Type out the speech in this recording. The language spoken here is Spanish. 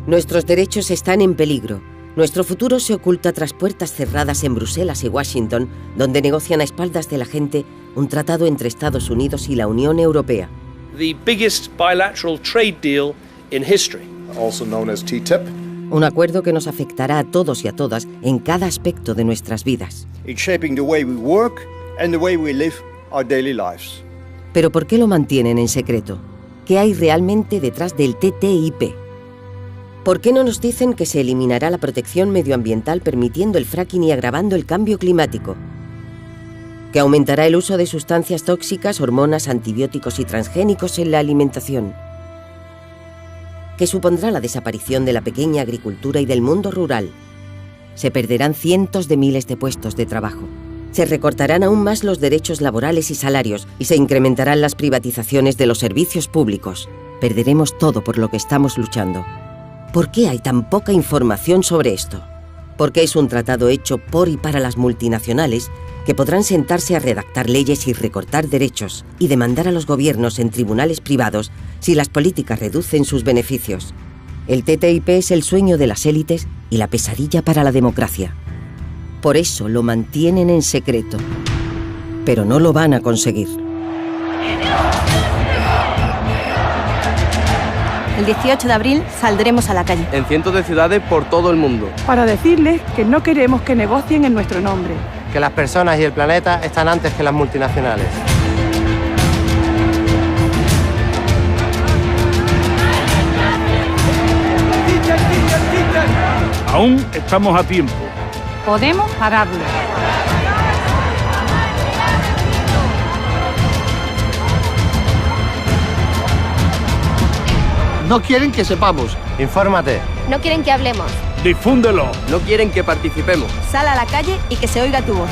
Nuestros derechos están en peligro. Nuestro futuro se oculta tras puertas cerradas en Bruselas y Washington, donde negocian a espaldas de la gente un tratado entre Estados Unidos y la Unión Europea. The biggest bilateral trade deal in history. Also known as TTIP. Un acuerdo que nos afectará a todos y a todas en cada aspecto de nuestras vidas. It's shaping the way we work and the way we live our daily lives. ¿Pero por qué lo mantienen en secreto? ¿Qué hay realmente detrás del TTIP? ¿Por qué no nos dicen que se eliminará la protección medioambiental permitiendo el fracking y agravando el cambio climático? ¿Que aumentará el uso de sustancias tóxicas, hormonas, antibióticos y transgénicos en la alimentación? ¿Que supondrá la desaparición de la pequeña agricultura y del mundo rural? Se perderán cientos de miles de puestos de trabajo. Se recortarán aún más los derechos laborales y salarios y se incrementarán las privatizaciones de los servicios públicos. Perderemos todo por lo que estamos luchando. ¿Por qué hay tan poca información sobre esto? Porque es un tratado hecho por y para las multinacionales que podrán sentarse a redactar leyes y recortar derechos y demandar a los gobiernos en tribunales privados si las políticas reducen sus beneficios. El TTIP es el sueño de las élites y la pesadilla para la democracia. Por eso lo mantienen en secreto. Pero no lo van a conseguir. El 18 de abril saldremos a la calle. En cientos de ciudades por todo el mundo. Para decirles que no queremos que negocien en nuestro nombre. Que las personas y el planeta están antes que las multinacionales. Aún estamos a tiempo. Podemos pararlo. No quieren que sepamos. Infórmate. No quieren que hablemos. Difúndelo. No quieren que participemos. Sal a la calle y que se oiga tu voz.